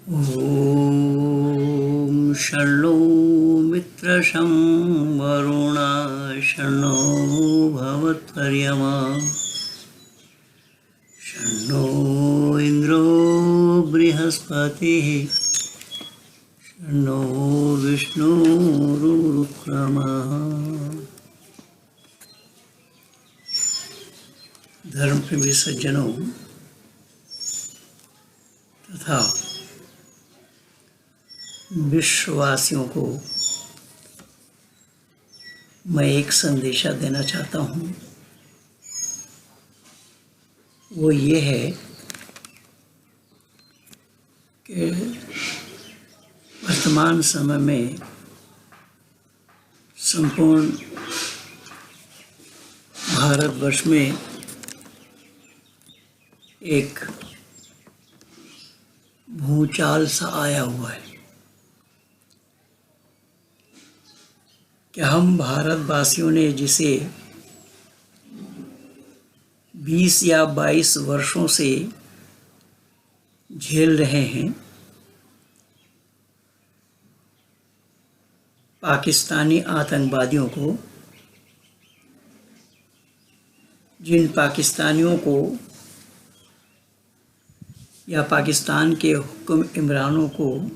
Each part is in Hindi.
ॐ शन्नो मित्रशं वरुणा शन्नो भवत्वर्यमा शन्नो इन्द्रो बृहस्पतिः शन्नो विष्णुरुक्रमः। धर्मप्रेमी सज्जनों तथा विश्ववासियों को मैं एक संदेशा देना चाहता हूँ। वो ये है कि वर्तमान समय में संपूर्ण भारतवर्ष में एक भूचाल सा आया हुआ है कि हम भारतवासियों ने जिसे 20 या 22 वर्षों से झेल रहे हैं, पाकिस्तानी आतंकवादियों को, जिन पाकिस्तानियों को या पाकिस्तान के हुक्म इमरानों को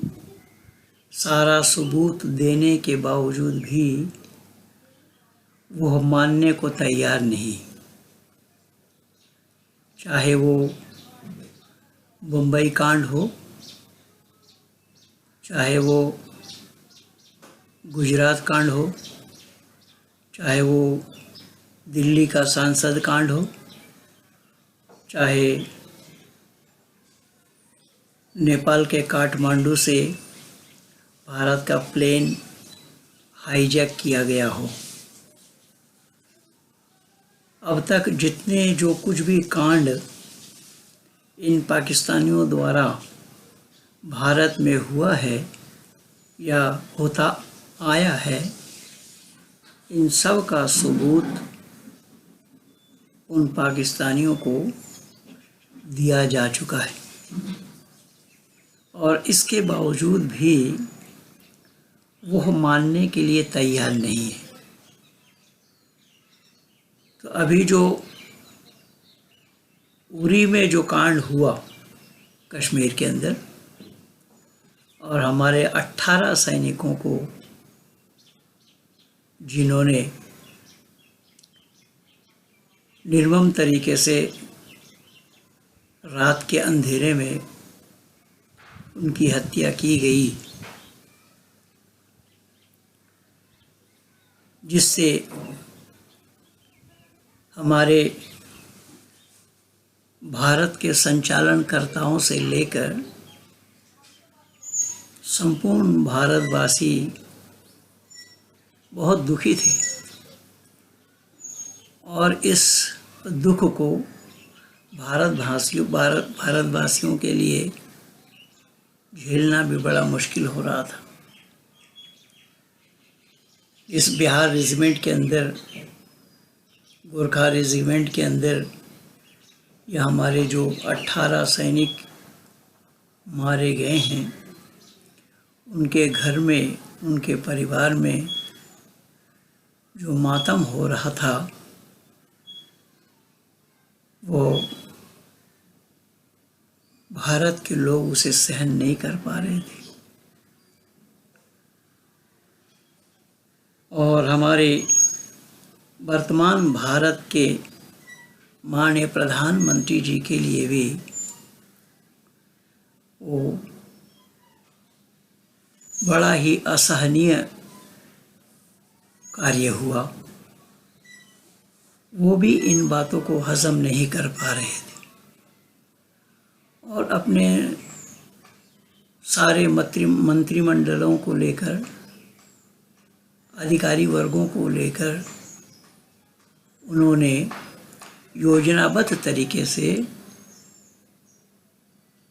सारा सबूत देने के बावजूद भी वह मानने को तैयार नहीं। चाहे वो बम्बई कांड हो, चाहे वो गुजरात कांड हो, चाहे वो दिल्ली का सांसद कांड हो, चाहे नेपाल के काठमांडू से भारत का प्लेन हाईजैक किया गया हो। अब तक जितने जो कुछ भी कांड इन पाकिस्तानियों द्वारा भारत में हुआ है या होता आया है, इन सब का सबूत उन पाकिस्तानियों को दिया जा चुका है और इसके बावजूद भी वह मानने के लिए तैयार नहीं है। तो अभी जो उरी में जो कांड हुआ कश्मीर के अंदर और हमारे 18 सैनिकों को जिन्होंने निर्मम तरीके से रात के अंधेरे में उनकी हत्या की गई, जिससे हमारे भारत के संचालनकर्ताओं से लेकर संपूर्ण भारतवासी बहुत दुखी थे और इस दुख को भारतवासियों के लिए झेलना भी बड़ा मुश्किल हो रहा था। इस बिहार रेजिमेंट के अंदर, गोरखा रेजिमेंट के अंदर या हमारे जो 18 सैनिक मारे गए हैं, उनके घर में, उनके परिवार में जो मातम हो रहा था, वो भारत के लोग उसे सहन नहीं कर पा रहे थे। और हमारे वर्तमान भारत के माननीय प्रधानमंत्री जी के लिए भी वो बड़ा ही असहनीय कार्य हुआ। वो भी इन बातों को हजम नहीं कर पा रहे थे और अपने सारे मंत्रिमंडलों को लेकर, अधिकारी वर्गों को लेकर उन्होंने योजनाबद्ध तरीके से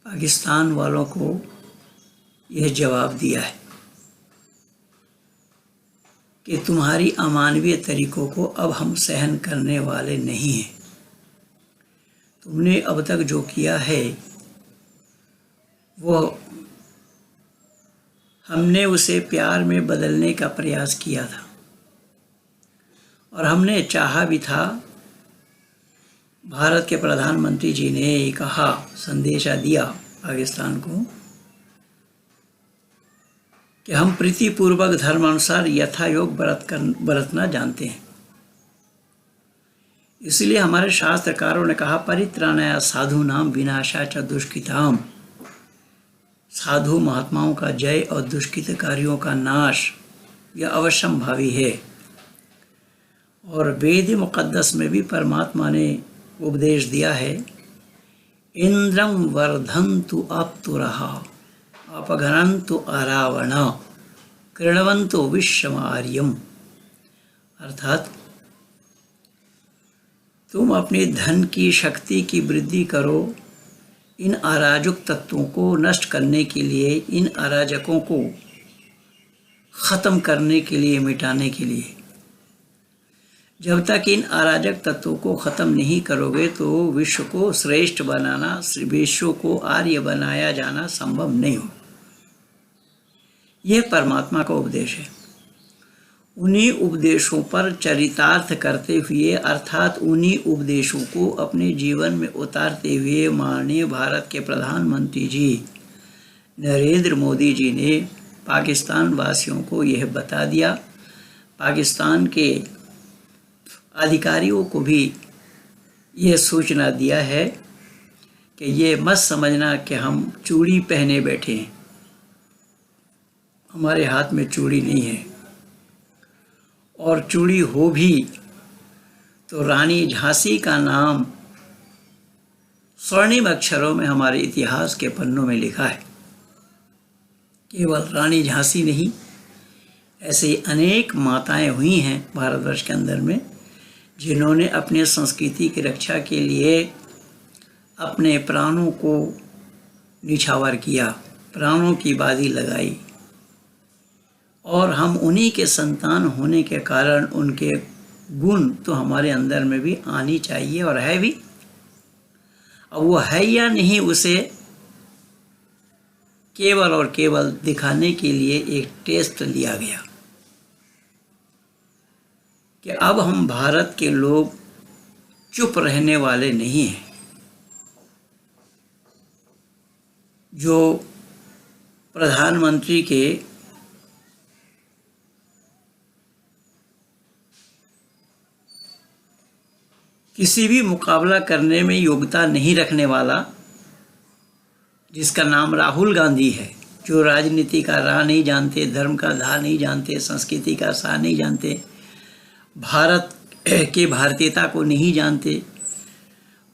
पाकिस्तान वालों को यह जवाब दिया है कि तुम्हारी अमानवीय तरीकों को अब हम सहन करने वाले नहीं हैं। तुमने अब तक जो किया है वो हमने उसे प्यार में बदलने का प्रयास किया था और हमने चाहा भी था। भारत के प्रधानमंत्री जी ने कहा, संदेशा दिया पाकिस्तान को कि हम प्रीतिपूर्वक धर्मानुसार यथायोग बरतना जानते हैं। इसलिए हमारे शास्त्रकारों ने कहा, परित्राणाय साधूनां विनाशाय च दुष्कृताम्। साधु महात्माओं का जय और दुष्कृतकारियों का नाश यह अवश्यंभावी है। और वेद मुक़द्दस में भी परमात्मा ने उपदेश दिया है, इंद्रम वर्धन्तु अप्तुरः अपघ्नन्तु अरावण कृण्वन्तु विश्वमार्यम। अर्थात तुम अपने धन की शक्ति की वृद्धि करो, इन अराजक तत्वों को नष्ट करने के लिए, इन अराजकों को ख़त्म करने के लिए, मिटाने के लिए। जब तक इन अराजक तत्वों को ख़त्म नहीं करोगे तो विश्व को श्रेष्ठ बनाना, विश्व को आर्य बनाया जाना संभव नहीं हो। यह परमात्मा का उपदेश है। उन्हीं उपदेशों पर चरितार्थ करते हुए, अर्थात उन्हीं उपदेशों को अपने जीवन में उतारते हुए माननीय भारत के प्रधानमंत्री जी नरेंद्र मोदी जी ने पाकिस्तान वासियों को यह बता दिया, पाकिस्तान के अधिकारियों को भी यह सूचना दिया है कि ये मत समझना कि हम चूड़ी पहने बैठे हैं। हमारे हाथ में चूड़ी नहीं है, और चूड़ी हो भी तो रानी झांसी का नाम स्वर्णिम अक्षरों में हमारे इतिहास के पन्नों में लिखा है। केवल रानी झांसी नहीं, ऐसे अनेक माताएं हुई हैं भारतवर्ष के अंदर में, जिन्होंने अपने संस्कृति की रक्षा के लिए अपने प्राणों को निछावर किया, प्राणों की बाजी लगाई। और हम उन्हीं के संतान होने के कारण उनके गुण तो हमारे अंदर में भी आनी चाहिए, और है भी। अब वो है या नहीं, उसे केवल और केवल दिखाने के लिए एक टेस्ट लिया गया कि अब हम भारत के लोग चुप रहने वाले नहीं हैं। जो प्रधानमंत्री के किसी भी मुकाबला करने में योग्यता नहीं रखने वाला, जिसका नाम राहुल गांधी है, जो राजनीति का राह नहीं जानते, धर्म का धार नहीं जानते, संस्कृति का सार नहीं जानते, भारत की भारतीयता को नहीं जानते,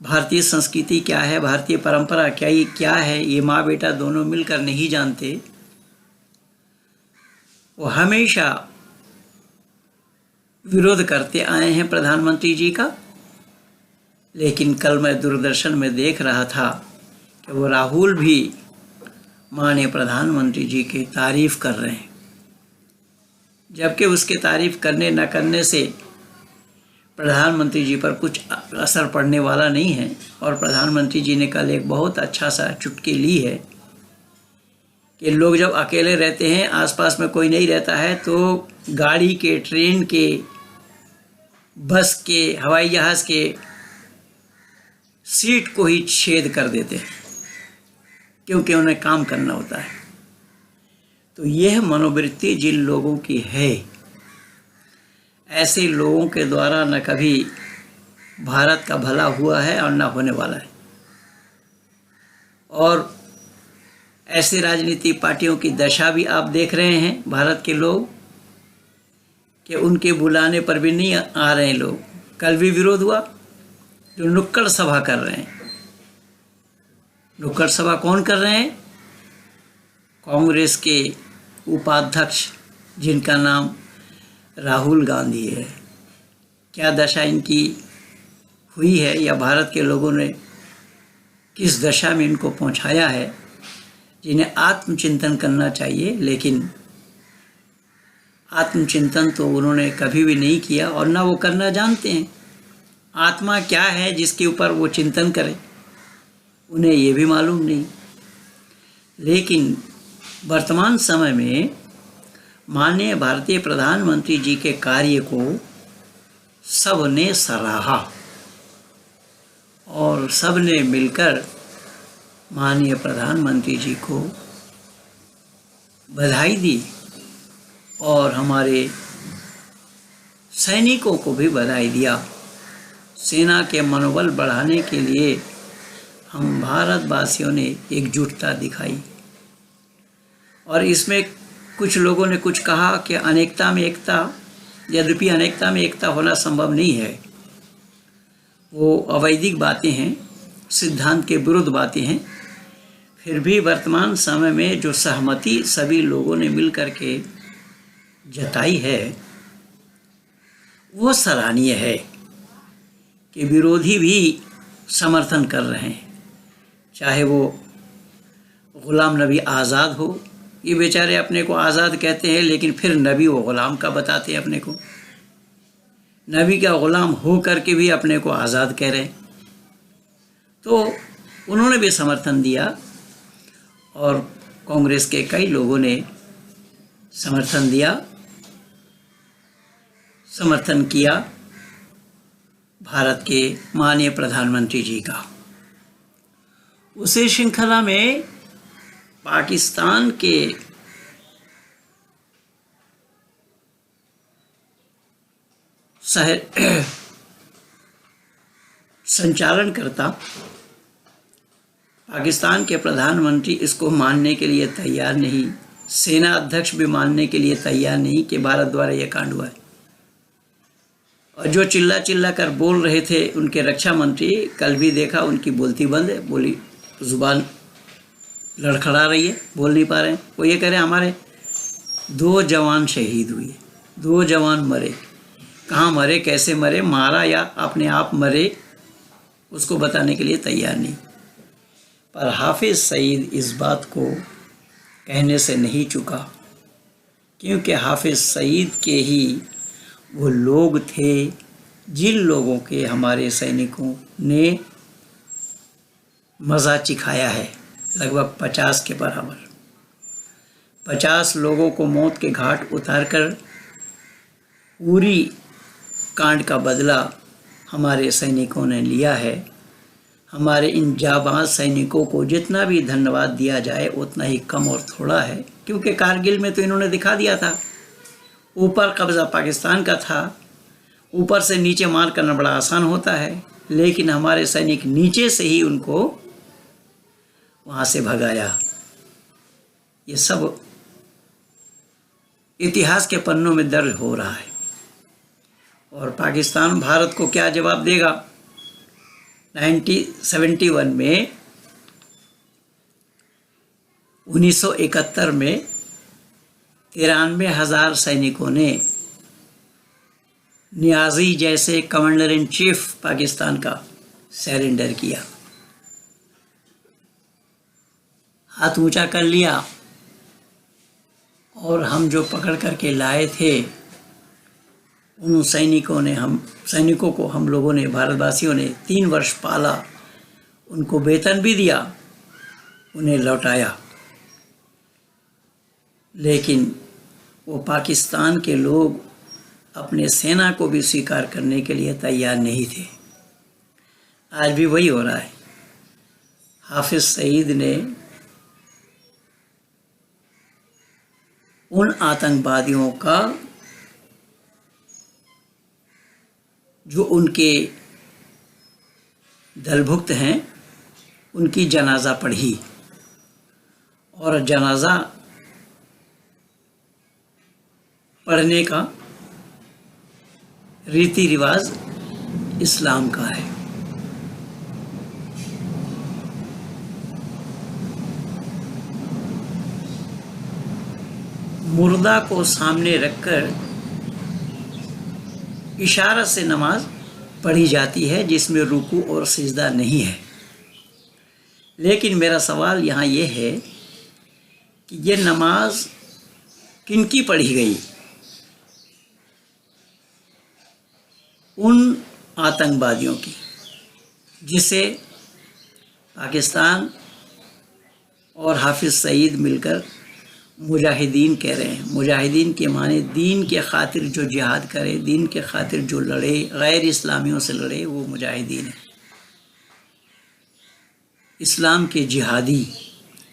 भारतीय संस्कृति क्या है, भारतीय परंपरा क्या है, ये माँ बेटा दोनों मिलकर नहीं जानते। वो हमेशा विरोध करते आए हैं प्रधानमंत्री जी का। लेकिन कल मैं दूरदर्शन में देख रहा था कि वो राहुल भी माननीय प्रधानमंत्री जी की तारीफ़ कर रहे हैं, जबकि उसके तारीफ़ करने न करने से प्रधानमंत्री जी पर कुछ असर पड़ने वाला नहीं है। और प्रधानमंत्री जी ने कल एक बहुत अच्छा सा चुटकी ली है कि लोग जब अकेले रहते हैं, आसपास में कोई नहीं रहता है, तो गाड़ी के, ट्रेन के, बस के, हवाई जहाज़ के सीट को ही छेद कर देते हैं, क्योंकि उन्हें काम करना होता है। तो यह मनोवृत्ति जिन लोगों की है, ऐसे लोगों के द्वारा न कभी भारत का भला हुआ है और न होने वाला है। और ऐसे राजनीतिक पार्टियों की दशा भी आप देख रहे हैं भारत के लोग, कि उनके बुलाने पर भी नहीं आ रहे हैं लोग। कल भी विरोध हुआ, जो नुक्कड़ सभा कर रहे हैं। नुक्कड़ सभा कौन कर रहे हैं? कांग्रेस के उपाध्यक्ष, जिनका नाम राहुल गांधी है। क्या दशा इनकी हुई है, या भारत के लोगों ने किस दशा में इनको पहुंचाया है, जिन्हें आत्मचिंतन करना चाहिए। लेकिन आत्मचिंतन तो उन्होंने कभी भी नहीं किया, और ना वो करना जानते हैं। आत्मा क्या है जिसके ऊपर वो चिंतन करें, उन्हें ये भी मालूम नहीं। लेकिन वर्तमान समय में माननीय भारतीय प्रधानमंत्री जी के कार्य को सबने सराहा और सबने मिलकर माननीय प्रधानमंत्री जी को बधाई दी और हमारे सैनिकों को भी बधाई दिया। सेना के मनोबल बढ़ाने के लिए हम भारतवासियों ने एकजुटता दिखाई और इसमें कुछ लोगों ने कुछ कहा कि अनेकता में एकता, यद्यपि अनेकता में एकता होना संभव नहीं है। वो अवैधिक बातें हैं, सिद्धांत के विरुद्ध बातें हैं। फिर भी वर्तमान समय में जो सहमति सभी लोगों ने मिल कर के जताई है वो सराहनीय है कि विरोधी भी समर्थन कर रहे हैं। चाहे वो ग़ुलाम नबी आज़ाद हो, ये बेचारे अपने को आज़ाद कहते हैं लेकिन फिर नबी व ग़ुलाम का बताते हैं अपने को। नबी का ग़ुलाम हो करके भी अपने को आज़ाद कह रहे हैं। तो उन्होंने भी समर्थन दिया और कांग्रेस के कई लोगों ने समर्थन किया भारत के माननीय प्रधानमंत्री जी का। उसी श्रृंखला में पाकिस्तान के संचालनकर्ता, पाकिस्तान के प्रधानमंत्री इसको मानने के लिए तैयार नहीं, सेना अध्यक्ष भी मानने के लिए तैयार नहीं कि भारत द्वारा यह कांड हुआ है। और जो चिल्ला चिल्ला कर बोल रहे थे उनके रक्षा मंत्री, कल भी देखा उनकी बोलती बंद है, बोली जुबान लड़खड़ा रही है, बोल नहीं पा रहे हैं। वो ये कह रहे हैं हमारे 2 जवान शहीद हुए, 2 जवान मरे। कहाँ मरे, कैसे मरे, मारा या अपने आप मरे, उसको बताने के लिए तैयार नहीं। पर हाफिज़ सईद इस बात को कहने से नहीं चुका, क्योंकि हाफिज़ सईद के ही वो लोग थे जिन लोगों के हमारे सैनिकों ने मज़ा चिखाया है, लगभग 50 के बराबर। 50 लोगों को मौत के घाट उतारकर पूरी कांड का बदला हमारे सैनिकों ने लिया है। हमारे इन जाबाज सैनिकों को जितना भी धन्यवाद दिया जाए उतना ही कम और थोड़ा है, क्योंकि कारगिल में तो इन्होंने दिखा दिया था। ऊपर कब्ज़ा पाकिस्तान का था, ऊपर से नीचे मार करना बड़ा आसान होता है, लेकिन हमारे सैनिक नीचे से ही उनको वहाँ से भगाया। ये सब इतिहास के पन्नों में दर्ज हो रहा है। और पाकिस्तान भारत को क्या जवाब देगा? 1971 में 1971 में 93,000 सैनिकों ने नियाज़ी जैसे कमांडर इन चीफ पाकिस्तान का सरेंडर किया, हाथ ऊंचा कर लिया। और हम जो पकड़ करके लाए थे उन सैनिकों को हम लोगों ने, भारतवासियों ने 3 वर्ष पाला, उनको वेतन भी दिया, उन्हें लौटाया। लेकिन वो पाकिस्तान के लोग अपने सेना को भी स्वीकार करने के लिए तैयार नहीं थे। आज भी वही हो रहा है। हाफिज़ सईद ने उन आतंकवादियों का जो उनके दलभुक्त हैं उनकी जनाजा पढ़ी, और जनाजा पढ़ने का रीति रिवाज इस्लाम का है। मुर्दा को सामने रखकर इशारा से नमाज पढ़ी जाती है जिसमें रुकू और सिजदा नहीं है। लेकिन मेरा सवाल यहाँ ये है कि ये नमाज किनकी पढ़ी गई? उन आतंकवादियों की जिसे पाकिस्तान और हाफिज़ सईद मिलकर मुजाहिदीन कह रहे हैं। मुजाहिदीन के माने दीन के खातिर जो जिहाद करे, दीन के खातिर जो लड़े, गैर इस्लामियों से लड़े, वो मुजाहिदीन है। इस्लाम के जिहादी,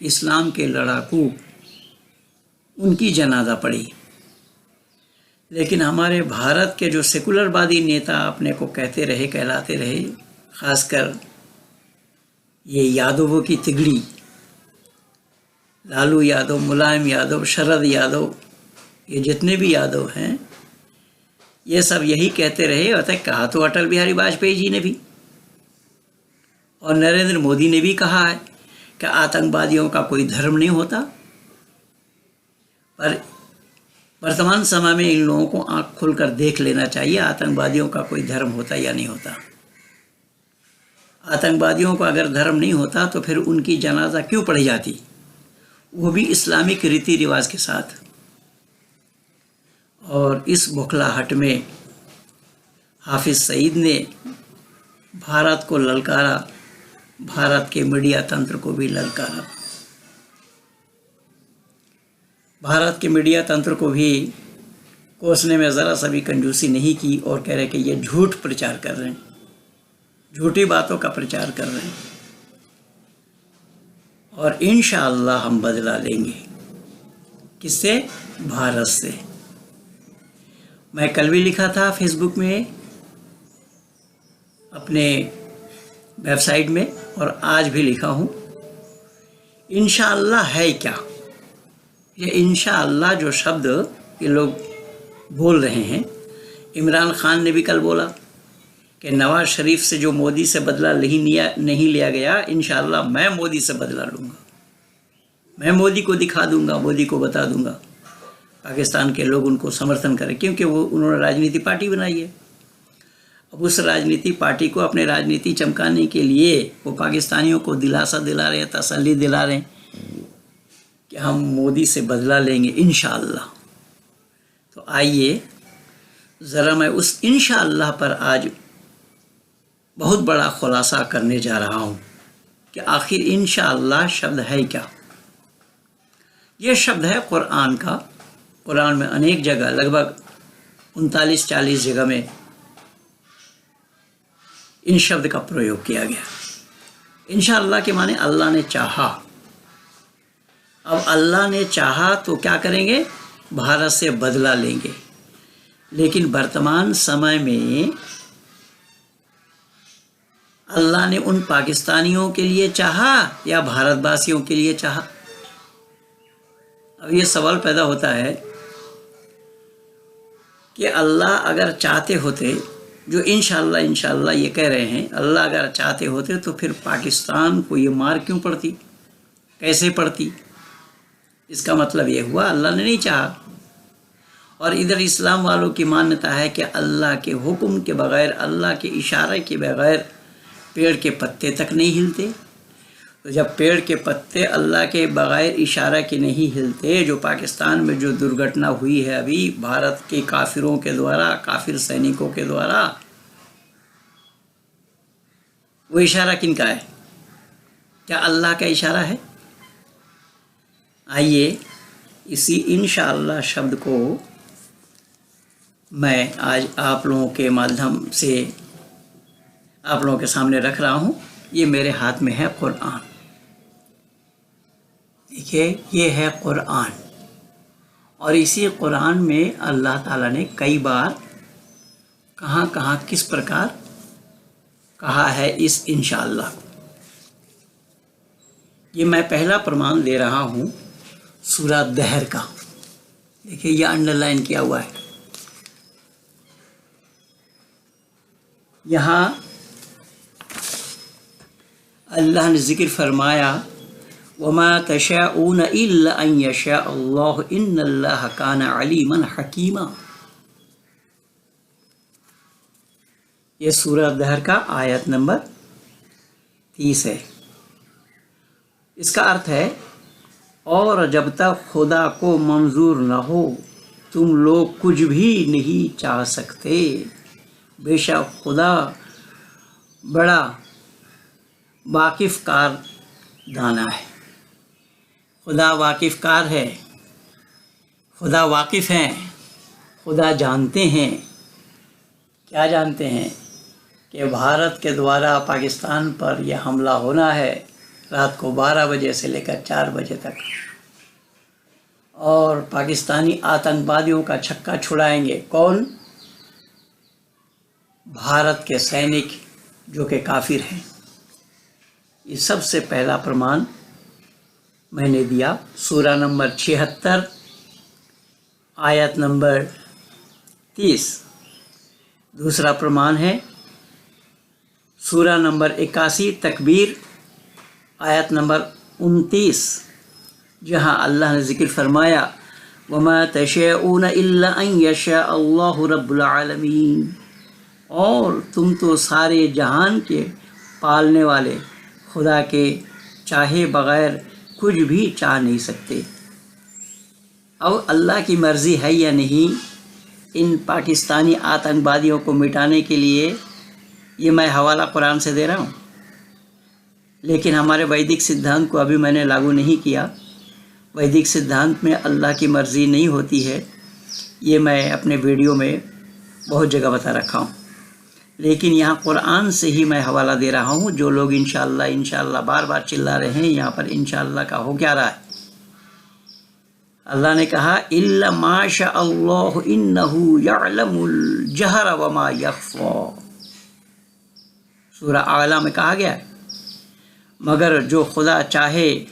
इस्लाम के लड़ाकू, उनकी जनाजा पड़ी। लेकिन हमारे भारत के जो सेकुलरवादी नेता अपने को कहते रहे, कहलाते रहे, खासकर ये यादवों की तिगड़ी, लालू यादव, मुलायम यादव, शरद यादव, ये जितने भी यादव हैं, ये सब यही कहते रहे। और कहा तो अटल बिहारी वाजपेयी जी ने भी और नरेंद्र मोदी ने भी कहा है कि आतंकवादियों का कोई धर्म नहीं होता। पर वर्तमान समय में इन लोगों को आंख खोलकर देख लेना चाहिए, आतंकवादियों का कोई धर्म होता या नहीं होता। आतंकवादियों का अगर धर्म नहीं होता तो फिर उनकी जनाजा क्यों पढ़ी जाती, वो भी इस्लामिक रीति रिवाज के साथ। और इस बौखलाहट में हाफिज सईद ने भारत को ललकारा, भारत के मीडिया तंत्र को भी ललकारा, भारत के मीडिया तंत्र को भी कोसने में ज़रा सा भी कंजूसी नहीं की और कह रहे कि ये झूठ प्रचार कर रहे हैं, झूठी बातों का प्रचार कर रहे हैं। और इंशाअल्लाह हम बदला लेंगे। किससे? भारत से। मैं कल भी लिखा था फेसबुक में, अपने वेबसाइट में, और आज भी लिखा हूँ, इंशाअल्लाह है क्या? ये इंशाअल्लाह जो शब्द ये लोग बोल रहे हैं, इमरान खान ने भी कल बोला कि नवाज शरीफ से जो मोदी से बदला नहीं लिया गया, इंशाअल्लाह मैं मोदी से बदला लूँगा, मैं मोदी को दिखा दूँगा, मोदी को बता दूँगा, पाकिस्तान के लोग उनको समर्थन करें, क्योंकि वो उन्होंने राजनीति पार्टी बनाई है। अब उस राजनीति पार्टी को अपने राजनीति चमकाने के लिए वो पाकिस्तानियों को दिलासा दिला रहे हैं, तसल्ली दिला रहे हैं कि हम मोदी से बदला लेंगे इंशाअल्लाह। तो आइए ज़रा मैं उस इंशाअल्लाह पर आज बहुत बड़ा खुलासा करने जा रहा हूँ कि आखिर इंशाअल्लाह शब्द है क्या। यह शब्द है कुरान का। कुरान में अनेक जगह, लगभग 39-40 जगह में इन शब्द का प्रयोग किया गया। इंशाअल्लाह के माने अल्लाह ने चाहा। अब अल्लाह ने चाहा तो क्या करेंगे? भारत से बदला लेंगे। लेकिन वर्तमान समय में अल्लाह ने उन पाकिस्तानियों के लिए चाहा या भारतवासियों के लिए चाहा? अब ये सवाल पैदा होता है कि अल्लाह अगर चाहते होते, जो इंशाअल्लाह इंशाअल्लाह ये कह रहे हैं, अल्लाह अगर चाहते होते तो फिर पाकिस्तान को ये मार क्यों पड़ती, कैसे पड़ती? इसका मतलब ये हुआ अल्लाह ने नहीं चाहा। और इधर इस्लाम वालों की मान्यता है कि अल्लाह के हुक्म के बगैर, अल्लाह के इशारे के बगैर पेड़ के पत्ते तक नहीं हिलते। तो जब पेड़ के पत्ते अल्लाह के बगैर इशारा के नहीं हिलते, जो पाकिस्तान में जो दुर्घटना हुई है अभी भारत के काफिरों के द्वारा, काफिर सैनिकों के द्वारा, वो इशारा किनका है? क्या अल्लाह का इशारा है? आइए इसी इंशाअल्लाह शब्द को मैं आज आप लोगों के माध्यम से आप लोगों के सामने रख रहा हूँ। ये मेरे हाथ में है कुरान। देखिए, ये है कुरान, और इसी कुरान में अल्लाह ताला ने कई बार कहाँ कहाँ किस प्रकार कहा है इस इंशाअल्लाह। ये मैं पहला प्रमाण दे रहा हूँ सूरह दहर का। देखिए, ये अंडरलाइन किया हुआ है। यहाँ अल्लाह ने जिक्र फरमाया, वमा तशाऊन इल्ला अन यशा अल्लाह इन्नल्लाह काना अलीमन हकीमा। ये सूरह दहर का आयत नंबर 30 है। इसका अर्थ है, और जब तक खुदा को मंजूर न हो तुम लोग कुछ भी नहीं चाह सकते। बेशक खुदा बड़ा वाकिफ़ कार दाना है। खुदा वाकिफ़ कार है, खुदा वाकिफ़ हैं, खुदा जानते हैं। क्या जानते हैं? कि भारत के द्वारा पाकिस्तान पर यह हमला होना है रात को 12 बजे से लेकर 4 बजे तक, और पाकिस्तानी आतंकवादियों का छक्का छुड़ाएंगे। कौन? भारत के सैनिक जो कि काफिर हैं। ये सबसे पहला प्रमाण मैंने दिया। सूरा नंबर 76 आयत नंबर 30। दूसरा प्रमाण है सूरा नंबर 81 तकबीर आयत नंबर 29, जहाँ अल्लाह ने ज़िक्र फरमाया वमा तशऊन इल्ला अन यशा अल्लाहु रब्बुल आलमीन, और तुम तो सारे जहान के पालने वाले खुदा के चाहे बग़ैर कुछ भी चाह नहीं सकते। अब अल्लाह की मर्ज़ी है या नहीं इन पाकिस्तानी आतंकवादियों को मिटाने के लिए, ये मैं हवाला कुरान से दे रहा हूँ, लेकिन हमारे वैदिक सिद्धांत को अभी मैंने लागू नहीं किया। वैदिक सिद्धांत में अल्लाह की मर्ज़ी नहीं होती है, ये मैं अपने वीडियो में बहुत जगह बता रखा हूँ, लेकिन यहाँ कुरान से ही मैं हवाला दे रहा हूँ। जो लोग इंशाअल्लाह बार बार चिल्ला रहे हैं, यहाँ पर इंशाअल्लाह का हो क्या रहा है? अल्लाह ने कहा इल्ला माशा अल्लाह इन्नहु यअलमुल जहरा वमा यख्फा। सूरा आला में कहा गया है मगर जो खुदा चाहे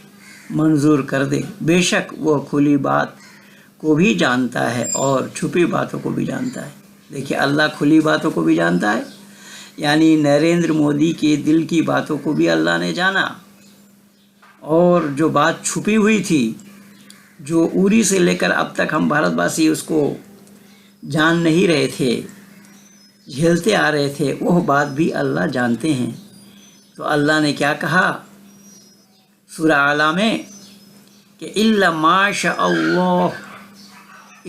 मंजूर कर दे, बेशक वो खुली बात को भी जानता है और छुपी बातों को भी जानता है। देखिए, अल्लाह खुली बातों को भी जानता है, यानी नरेंद्र मोदी के दिल की बातों को भी अल्लाह ने जाना, और जो बात छुपी हुई थी, जो उरी से लेकर अब तक हम भारतवासी उसको जान नहीं रहे थे, झेलते आ रहे थे, वह बात भी अल्लाह जानते हैं। तो अल्लाह ने क्या कहा सूरा आला में कि इल्ला माशा अल्लाह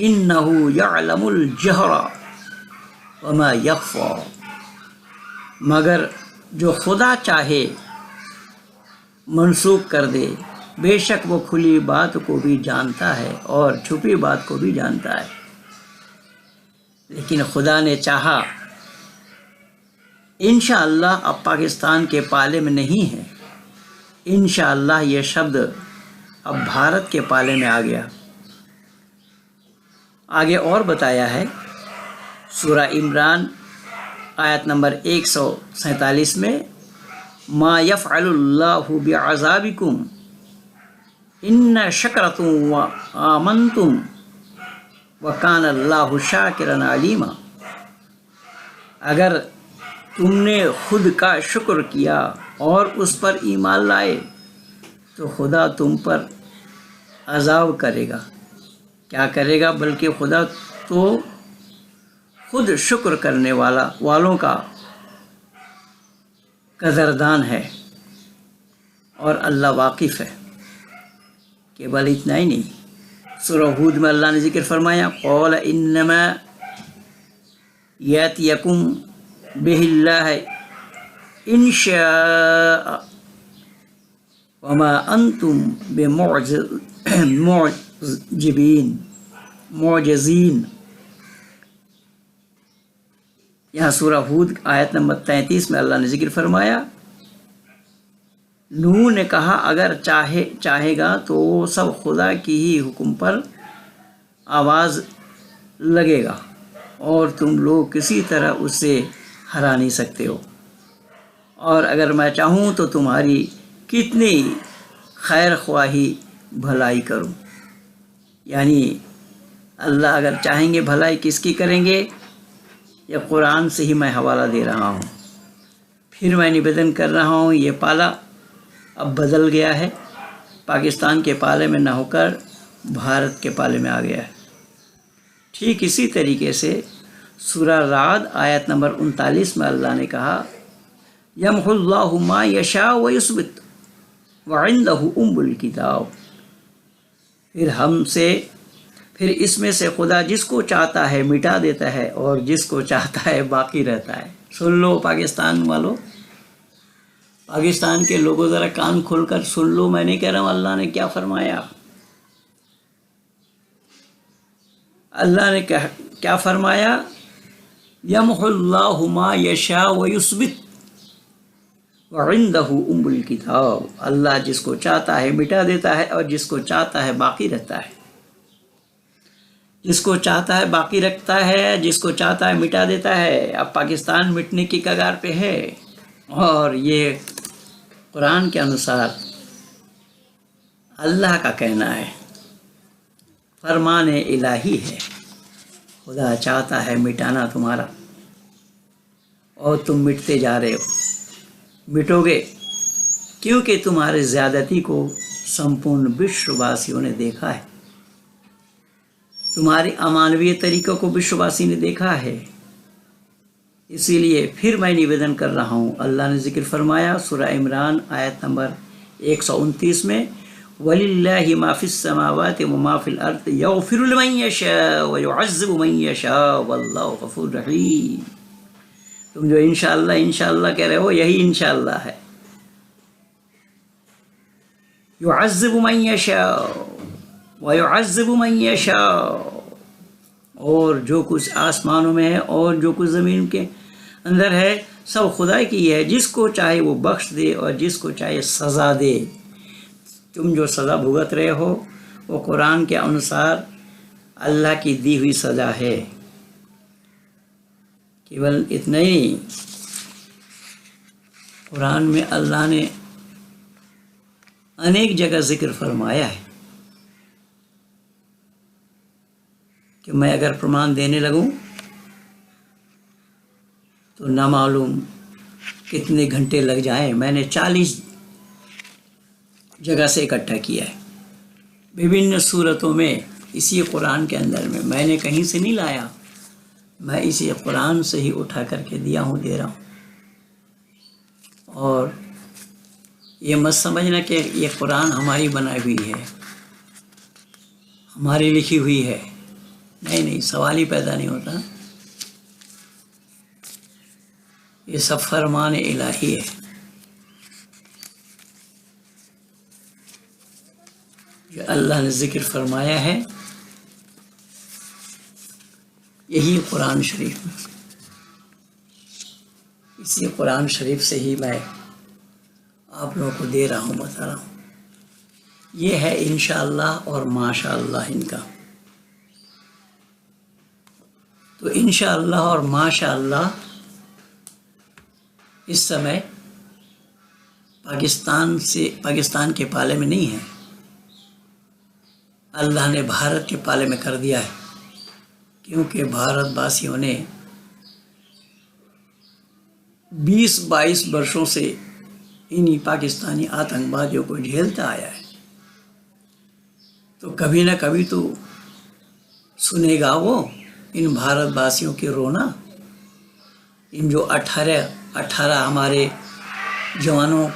इन्नहु यअलमुल जहरा वमा यख्फा, मगर जो खुदा चाहे मनसूख कर दे, बेशक वो खुली बात को भी जानता है और छुपी बात को भी जानता है। लेकिन खुदा ने चाहा, इंशाअल्लाह अब पाकिस्तान के पाले में नहीं है, इंशाअल्लाह ये शब्द अब भारत के पाले में आ गया। आगे और बताया है सूरा इमरान आयत नंबर 147 में मा यफ़अलुल्लाहु बिअज़ाबिकुम इन्ना शकरतुम व आमनतुम व काना अल्लाहु शाकिरन अलीमा। अगर तुमने खुद का शुक्र किया और उस पर ईमान लाए तो खुदा तुम पर अज़ाब करेगा। क्या करेगा? बल्कि खुदा तो खुद शुक्र करने वालों का कदरदान है, और अल्लाह वाकिफ़ है। केवल इतना ही नहीं, सूरह हूद में अल्लाह ने ज़िक्र फरमाया क़ौल इन्नमा यातियकुम बिहिल्लाह इंशाअ वमा अंतुम बिमुअजिज़ीन। यहाँ सूरह हूद आयत नंबर 33 में अल्लाह ने ज़िक्र फरमाया नूह ने कहा अगर चाहेगा तो वो सब खुदा की ही हुक्म पर आवाज़ लगेगा और तुम लोग किसी तरह उससे हरा नहीं सकते हो, और अगर मैं चाहूँ तो तुम्हारी कितनी खैर ख्वाही भलाई करूँ। यानी अल्लाह अगर चाहेंगे भलाई किसकी करेंगे? यह कुरान से ही मैं हवाला दे रहा हूँ। फिर मैं निवेदन कर रहा हूँ, ये पाला अब बदल गया है, पाकिस्तान के पाले में न होकर भारत के पाले में आ गया है। ठीक इसी तरीके से सूरा राद आयत नंबर 39 में अल्लाह ने कहा यमहुल्लाहु मा यशा व युस्बित व इंदहु उम्मुल किताब। फिर इसमें से खुदा जिसको चाहता है मिटा देता है और जिसको चाहता है बाकी रहता है। सुन लो पाकिस्तान वालों, पाकिस्तान के लोगों ज़रा कान खोलकर सुन लो, मैं नहीं कह रहा हूँ अल्लाह ने क्या फरमाया। अल्लाह ने क्या फरमाया, यमहुल्लाहु मा यशा व युस्बित व इंदहु उम्मुल किताब। अल्लाह जिसको चाहता है मिटा देता है और जिसको चाहता है बाकी रखता है। जिसको चाहता है बाकी रखता है, जिसको चाहता है मिटा देता है। अब पाकिस्तान मिटने की कगार पे है और ये कुरान के अनुसार अल्लाह का कहना है, फरमान इलाही है। खुदा चाहता है मिटाना तुम्हारा और तुम मिटते जा रहे हो। मिटोगे क्योंकि तुम्हारे ज़्यादती को संपूर्ण विश्ववासियों ने देखा है। तुम्हारे अमानवीय तरीक़ों को विश्ववासी ने देखा है। इसीलिए फिर मैं निवेदन कर रहा हूँ, अल्लाह ने जिक्र फरमाया सूरह इमरान आयत नंबर 129 में, वलिल्लाहि मा फिस समावाति व मा फिल अर्द यग़फिरु लिमन यशा व युअज़्ज़िबु मन यशा वल्लाहु गफ़ूरुर रहीम। तुम जो इंशाअल्लाह इंशाअल्लाह कह रहे हो, यही इंशाअल्लाह है। युअज़्ज़िबु मन यशा व युअज़्ज़िबु मन यशा, और जो कुछ आसमानों में है और जो कुछ ज़मीन के अंदर है सब खुदा की है। जिसको चाहे वो बख्श दे और जिसको चाहे सज़ा दे। तुम जो सज़ा भुगत रहे हो वो कुरान के अनुसार अल्लाह की दी हुई सज़ा है। केवल इतना ही नहीं, कुरान में अल्लाह ने अनेक जगह जिक्र फरमाया है कि मैं अगर प्रमाण देने लगूं तो ना मालूम कितने घंटे लग जाएं। मैंने 40 जगह से इकट्ठा किया है विभिन्न सूरतों में। इसी कुरान के अंदर में मैंने कहीं से नहीं लाया, मैं इसी कुरान से ही उठा करके दिया हूँ, दे रहा हूँ। और ये मत समझना कि ये कुरान हमारी बनाई हुई है, हमारी लिखी हुई है। नहीं नहीं, सवाल ही पैदा नहीं होता। ये सब फरमान इलाही है जो अल्लाह ने जिक्र फरमाया है, यही कुरान शरीफ में। इसी कुरान शरीफ से ही मैं आप लोगों को दे रहा हूँ, बता रहा हूँ। ये है इंशाअल्लाह और माशाअल्लाह इनका। तो इंशाअल्लाह और माशाअल्लाह इस समय पाकिस्तान के पाले में नहीं है, अल्लाह ने भारत के पाले में कर दिया है। क्योंकि भारतवासियों ने 20-22 वर्षों से इन्हीं पाकिस्तानी आतंकवादियों को झेलता आया है। तो कभी ना कभी तो सुनेगा वो इन भारतवासियों की रोना। इन जो 18 हमारे जवानों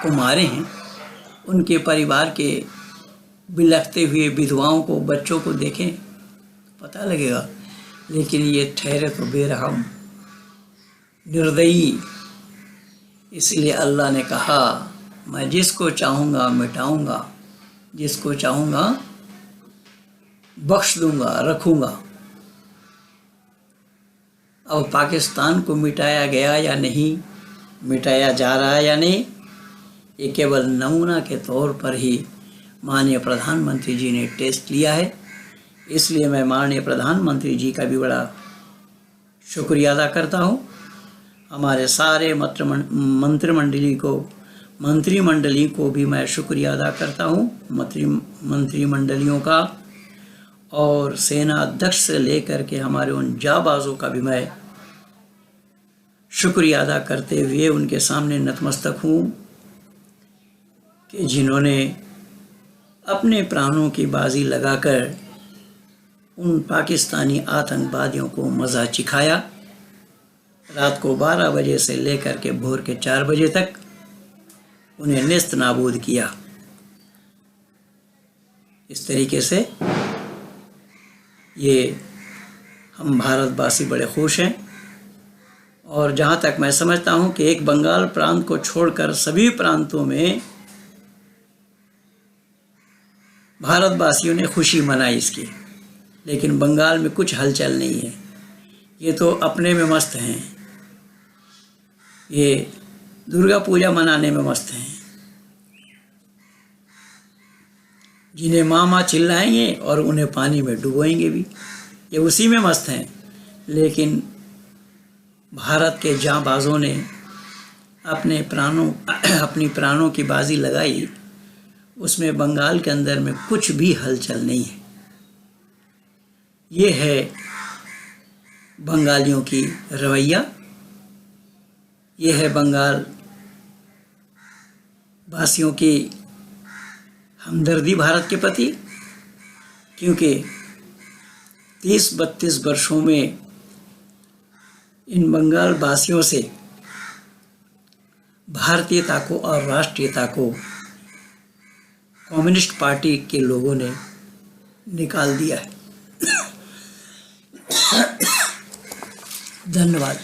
को मारे हैं, उनके परिवार के बिलखते हुए विधवाओं को, बच्चों को देखें, पता लगेगा। लेकिन ये ठहरे तो बेरहम, निर्दयी। इसलिए अल्लाह ने कहा, मैं जिसको चाहूँगा मिटाऊँगा, जिसको चाहूँगा बख्श दूँगा, रखूँगा। अब पाकिस्तान को मिटाया गया या नहीं, मिटाया जा रहा है या नहीं, ये केवल नमूना के तौर पर ही माननीय प्रधानमंत्री जी ने टेस्ट लिया है। इसलिए मैं माननीय प्रधानमंत्री जी का भी बड़ा शुक्रिया अदा करता हूँ। हमारे सारे मंत्रिमंडली को भी मैं शुक्रिया अदा करता हूँ, मंत्रिमंडलियों का, और सेना अध्यक्ष से लेकर के हमारे उन जाबाजों का भी मैं शुक्रिया अदा करते हुए उनके सामने नतमस्तक हूँ कि जिन्होंने अपने प्राणों की बाजी लगाकर उन पाकिस्तानी आतंकवादियों को मज़ा चिखाया। रात को 12 बजे से लेकर के भोर के 4 बजे तक उन्हें नेस्त नाबूद किया। इस तरीके से ये हम भारतवासी बड़े खुश हैं। और जहाँ तक मैं समझता हूँ कि एक बंगाल प्रांत को छोड़कर सभी प्रांतों में भारतवासियों ने खुशी मनाई इसकी। लेकिन बंगाल में कुछ हलचल नहीं है। ये तो अपने में मस्त हैं, ये दुर्गा पूजा मनाने में मस्त हैं, जिन्हें माँ माँ चिल्लाएंगे और उन्हें पानी में डुबोएंगे भी, ये उसी में मस्त हैं। लेकिन भारत के जांबाजों ने अपनी प्राणों की बाजी लगाई, उसमें बंगाल के अंदर में कुछ भी हलचल नहीं है। ये है बंगालियों की रवैया, ये है बंगाल वासियों की हमदर्दी भारत के प्रति, क्योंकि 30-32 वर्षों में इन बंगाल वासियों से भारतीयता को और राष्ट्रीयता को कम्युनिस्ट पार्टी के लोगों ने निकाल दिया है। धन्यवाद।